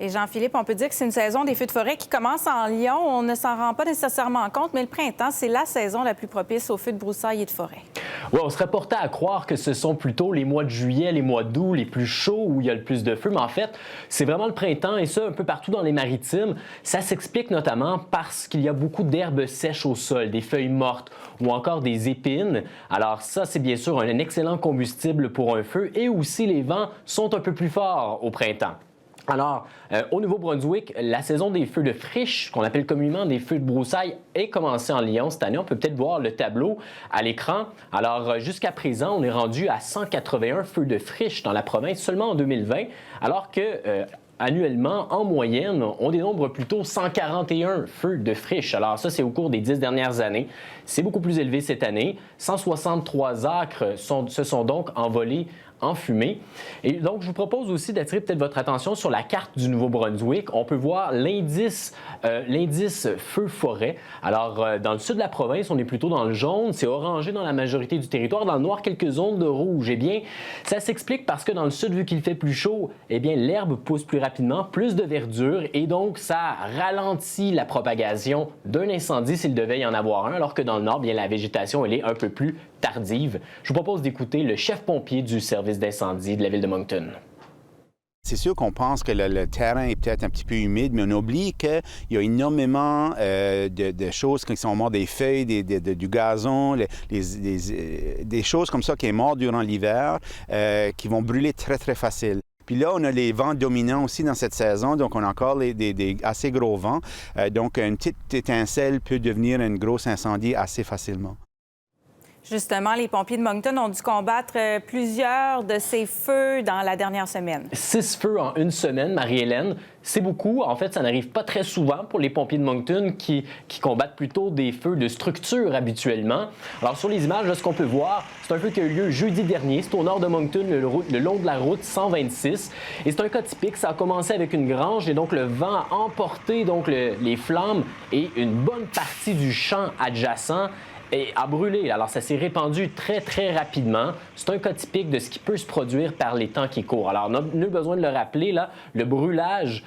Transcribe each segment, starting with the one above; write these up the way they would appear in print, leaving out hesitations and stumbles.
Et Jean-Philippe, on peut dire que c'est une saison des feux de forêt qui commence en Lyon. On ne s'en rend pas nécessairement compte, mais le printemps, c'est la saison la plus propice aux feux de broussailles et de forêt. Oui, on serait porté à croire que ce sont plutôt les mois de juillet, les mois d'août, les plus chauds où il y a le plus de feux. Mais en fait, c'est vraiment le printemps et ça un peu partout dans les maritimes. Ça s'explique notamment parce qu'il y a beaucoup d'herbes sèches au sol, des feuilles mortes ou encore des épines. Alors ça, c'est bien sûr un excellent combustible pour un feu et aussi les vents sont un peu plus forts au printemps. Alors, au Nouveau-Brunswick, la saison des feux de friche, qu'on appelle communément des feux de broussailles, est commencée en Lyon cette année. On peut peut-être voir le tableau à l'écran. Alors, jusqu'à présent, on est rendu à 181 feux de friche dans la province seulement en 2020, alors que annuellement, en moyenne, on dénombre plutôt 141 feux de friche. Alors ça, c'est au cours des 10 dernières années. C'est beaucoup plus élevé cette année. 163 acres se sont donc envolés en fumée. Et donc, je vous propose aussi d'attirer peut-être votre attention sur la carte du Nouveau-Brunswick. On peut voir l'indice feu-forêt. Alors, dans le sud de la province, on est plutôt dans le jaune. C'est orangé dans la majorité du territoire. Dans le noir, quelques zones de rouge. Eh bien, ça s'explique parce que dans le sud, vu qu'il fait plus chaud, eh bien, l'herbe pousse plus rapidement, plus de verdure et donc, ça ralentit la propagation d'un incendie s'il devait y en avoir un, alors que dans le nord, bien, la végétation, elle est un peu plus tardive. Je vous propose d'écouter le chef pompier du service d'incendie de la ville de Moncton. C'est sûr qu'on pense que le terrain est peut-être un petit peu humide, mais on oublie qu'il y a énormément de choses qui sont mortes, des feuilles, du gazon, des choses comme ça qui sont mortes durant l'hiver, qui vont brûler très, très facile. Puis là, on a les vents dominants aussi dans cette saison, donc on a encore des assez gros vents. Donc, une petite étincelle peut devenir un gros incendie assez facilement. Justement, les pompiers de Moncton ont dû combattre plusieurs de ces feux dans la dernière semaine. 6 feux en une semaine, Marie-Hélène. C'est beaucoup. En fait, ça n'arrive pas très souvent pour les pompiers de Moncton qui combattent plutôt des feux de structure habituellement. Alors, sur les images, là, ce qu'on peut voir, c'est un feu qui a eu lieu jeudi dernier. C'est au nord de Moncton, le long de la route 126. Et c'est un cas typique. Ça a commencé avec une grange et donc le vent a emporté donc, les flammes et une bonne partie du champ adjacent et a brûlé. Alors, ça s'est répandu très, très rapidement. C'est un cas typique de ce qui peut se produire par les temps qui courent. Alors, nul besoin de le rappeler, là, le brûlage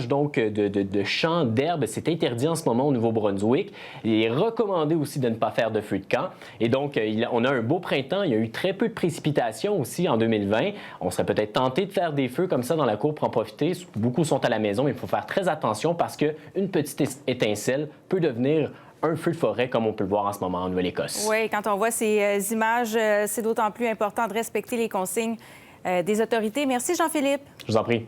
donc, de champs d'herbe, c'est interdit en ce moment au Nouveau-Brunswick. Il est recommandé aussi de ne pas faire de feu de camp. Et donc, on a un beau printemps. Il y a eu très peu de précipitations aussi en 2020. On serait peut-être tenté de faire des feux comme ça dans la cour pour en profiter. Beaucoup sont à la maison, mais il faut faire très attention parce qu'une petite étincelle peut devenir un feu de forêt, comme on peut le voir en ce moment en Nouvelle-Écosse. Oui, quand on voit ces images, c'est d'autant plus important de respecter les consignes des autorités. Merci, Jean-Philippe. Je vous en prie.